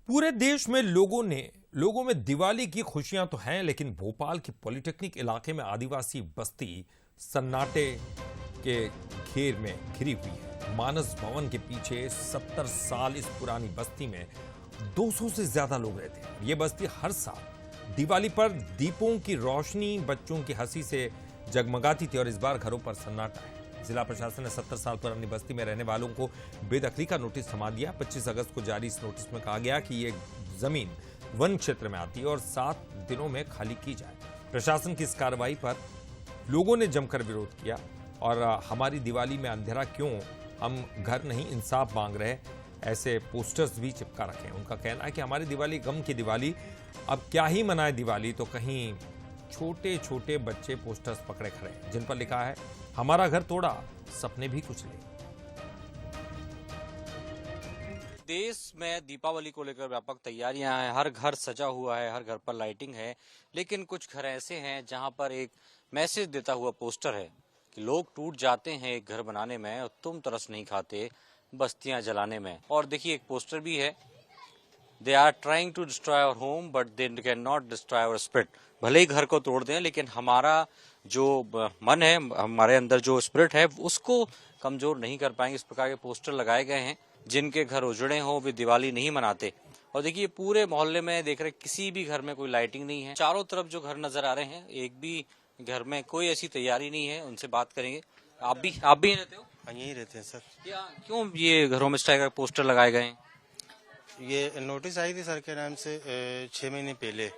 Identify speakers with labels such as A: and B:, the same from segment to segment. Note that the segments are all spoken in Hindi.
A: पूरे देश में लोगों में दिवाली की खुशियां तो हैं, लेकिन भोपाल के पॉलिटेक्निक इलाके में आदिवासी बस्ती सन्नाटे के घेर में घिरी हुई है। मानस भवन के पीछे 70 साल इस पुरानी बस्ती में 200 से ज्यादा लोग रहते हैं। ये बस्ती हर साल दिवाली पर दीपों की रोशनी, बच्चों की हंसी से जगमगाती थी और इस बार घरों पर सन्नाटा है। जिला प्रशासन ने 70 साल पुरानी बस्ती में रहने वालों को बेदखली का नोटिस थमा दिया। 25 अगस्त को जारी इस नोटिस में कहा गया कि ये जमीन वन क्षेत्र में आती है और 7 दिनों में खाली की जाए। प्रशासन की इस कार्रवाई पर लोगों ने जमकर विरोध किया और हमारी दिवाली में अंधेरा क्यों, हम घर नहीं इंसाफ मांग रहे, ऐसे पोस्टर्स भी चिपका रखे हैं। उनका कहना है कि हमारी दिवाली गम की दिवाली, अब क्या ही मनाए दिवाली। तो कहीं छोटे छोटे बच्चे पोस्टर्स पकड़े खड़े हैं जिन पर लिखा है हमारा घर तोड़ा, सपने भी कुछ ले।
B: देश में दीपावली को लेकर व्यापक तैयारियां हैं। हर घर सजा हुआ है, हर घर पर लाइटिंग है, लेकिन कुछ घर ऐसे हैं जहां पर एक मैसेज देता हुआ पोस्टर है कि लोग टूट जाते हैं एक घर बनाने में और तुम तरस नहीं खाते बस्तियां जलाने में। और देखिए एक पोस्टर भी है, they are trying to destroy our home but they can not destroy our spirit. भले ही घर को तोड़ दें, लेकिन हमारा जो मन है, हमारे अंदर जो स्पिरिट है, उसको कमजोर नहीं कर पाएंगे। इस प्रकार के पोस्टर लगाए गए हैं। जिनके घर उजड़े हों वे दिवाली नहीं मनाते। और देखिए पूरे मोहल्ले में देख रहे किसी भी घर में कोई लाइटिंग नहीं है। चारों तरफ जो घर नजर आ रहे हैं, एक भी घर में कोई ऐसी तैयारी नहीं है। उनसे बात करेंगे। आप भी यहीं रहते हो?
C: यहीं रहते हैं सर।
B: क्यों ये घरों में इस टाइप का पोस्टर लगाए गए हैं?
C: ये नोटिस आई थी सर के नाम से 6 महीने पहले,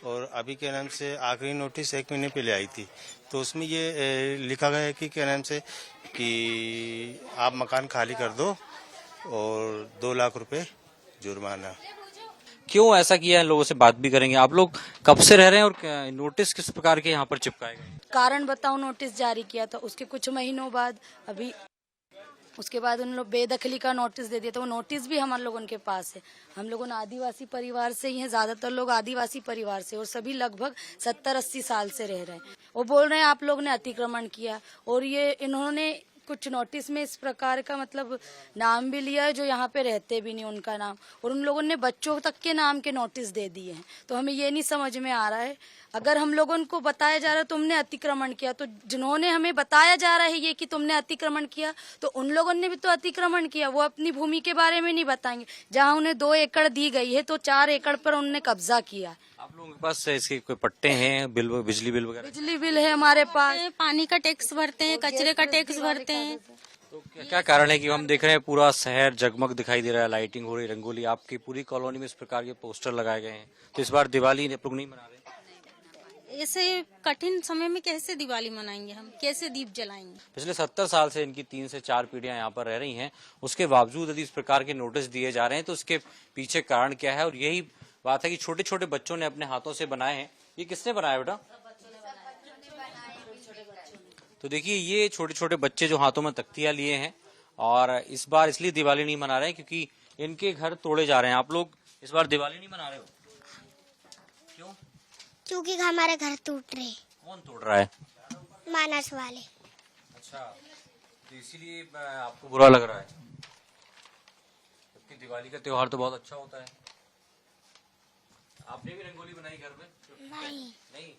C: और अभी के नाम से आखिरी नोटिस 1 महीने पहले आई थी। तो उसमें ये लिखा गया है कि क्या नाम से कि आप मकान खाली कर दो और 2 लाख रुपए जुर्माना।
B: क्यों ऐसा किया है, लोगों से बात भी करेंगे। आप लोग कब से रह रहे हैं और नोटिस किस प्रकार के यहाँ पर चिपकाए गए?
D: कारण बताओ। नोटिस जारी किया था, उसके कुछ महीनों बाद अभी उसके बाद उन लोग बेदखली का नोटिस दे दिया। तो वो नोटिस भी हम लोगों के पास है। हम लोगों ने आदिवासी परिवार से ही हैं, ज्यादातर लोग आदिवासी परिवार से, और सभी लगभग 70-80 साल से रह रहे हैं। वो बोल रहे हैं आप लोग ने अतिक्रमण किया, और ये इन्होंने कुछ नोटिस में इस प्रकार का मतलब नाम भी लिया है जो यहाँ पे रहते भी नहीं उनका नाम, और उन लोगों ने बच्चों तक के नाम के नोटिस दे दिए हैं। तो हमें ये नहीं समझ में आ रहा है, अगर हम लोगों को बताया जा रहा है तुमने अतिक्रमण किया, तो जिन्होंने हमें बताया जा रहा है ये कि तुमने अतिक्रमण किया, तो उन लोगों ने भी तो अतिक्रमण किया। वो अपनी भूमि के बारे में नहीं बताएंगे। जहाँ उन्हें 2 एकड़ दी गई है तो 4 एकड़ पर उन्होंने कब्जा किया।
B: आप लोगों के पास इसके कोई पट्टे हैं, बिल, बिजली बिल वगैरह?
D: बिजली बिल है हमारे पास,
E: पानी का टैक्स भरते हैं, कचरे का टैक्स भरते हैं।
B: तो क्या कारण है कि हम देख रहे हैं पूरा शहर जगमग दिखाई दे रहा है, लाइटिंग हो रही, रंगोली, आपकी पूरी कॉलोनी में इस प्रकार के पोस्टर लगाए गए हैं, तो इस बार दिवाली आप लोग नहीं मना रहे?
E: ऐसे कठिन समय में कैसे दिवाली मनाएंगे, हम कैसे दीप जलाएंगे?
B: पिछले 70 साल से इनकी 3 से 4 पीढ़ियां यहाँ पर रह रही हैं, उसके बावजूद यदि इस प्रकार के नोटिस दिए जा रहे हैं तो उसके पीछे कारण क्या है? और यही बात है कि छोटे छोटे बच्चों ने अपने हाथों से बनाए हैं। ये किसने बनाया बेटा? तो देखिए ये छोटे छोटे बच्चे जो हाथों में तख्तियां लिए हैं, और इस बार इसलिए दिवाली नहीं मना रहे हैं क्योंकि इनके घर तोड़े जा रहे हैं। आप लोग इस बार दिवाली नहीं मना रहे हो? क्यों?
F: क्योंकि हमारे घर टूट रहे।
B: कौन तोड़ रहा है?
F: मानस वाले।
B: अच्छा, तो इसीलिए आपको बुरा लग रहा है? क्योंकि दिवाली का त्योहार तो बहुत अच्छा होता है। आपने भी रंगोली बनाई घर में? नहीं,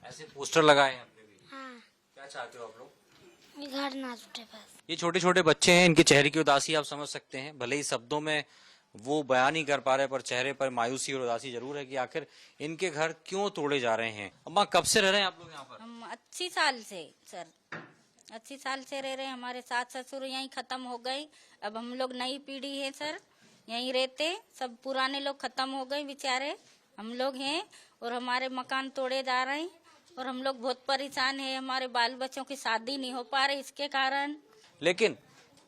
B: ऐसे पोस्टर लगाए हैं आपने भी?
F: हाँ।
B: क्या चाहते हो आप लोग?
F: घर ना टूटे बस।
B: ये छोटे छोटे बच्चे हैं, इनके चेहरे की उदासी आप समझ सकते हैं। भले ही शब्दों में वो बयान नहीं कर पा रहे, पर चेहरे पर मायूसी और उदासी जरूर है कि आखिर इनके घर क्यों तोड़े जा रहे हैं। अम्मा कब से रह रहे हैं आप लोग यहाँ पर?
G: हम 80 साल से सर, 80 साल से रह रहे हैं। हमारे सास ससुर यहीं खत्म हो गए, अब हम लोग नई पीढ़ी है सर, यहीं रहते। सब पुराने लोग खत्म हो गए बेचारे, हम लोग हैं, और हमारे मकान तोड़े जा रहे हैं, और हम लोग बहुत परेशान हैं। हमारे बाल बच्चों की शादी नहीं हो पा रही इसके कारण।
B: लेकिन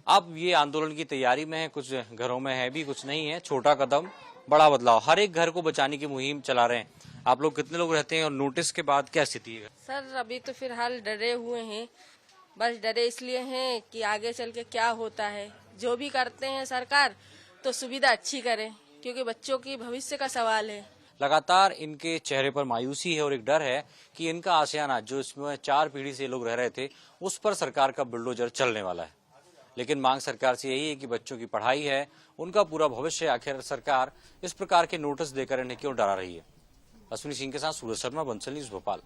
B: अब ये आंदोलन की तैयारी में है, कुछ घरों में है भी, कुछ नहीं है। छोटा कदम बड़ा बदलाव, हर एक घर को बचाने की मुहिम चला रहे हैं। आप लोग कितने लोग रहते हैं और नोटिस के बाद क्या स्थिति है?
H: सर अभी तो फिलहाल डरे हुए हैं, बस डरे इसलिए हैं कि आगे चल के क्या होता है। जो भी करते हैं सरकार तो सुविधा अच्छी करे, क्योंकि बच्चों की भविष्य का सवाल है।
B: लगातार इनके चेहरे पर मायूसी है और एक डर है कि इनका आशियाना जो इसमें 4 पीढ़ी से लोग रह रहे थे, उस पर सरकार का बुलडोजर चलने वाला है। लेकिन मांग सरकार से यही है कि बच्चों की पढ़ाई है, उनका पूरा भविष्य, आखिर सरकार इस प्रकार के नोटिस देकर इन्हें क्यों डरा रही है। अश्विनी सिंह के साथ सूरज शर्मा, बंसल न्यूज, भोपाल।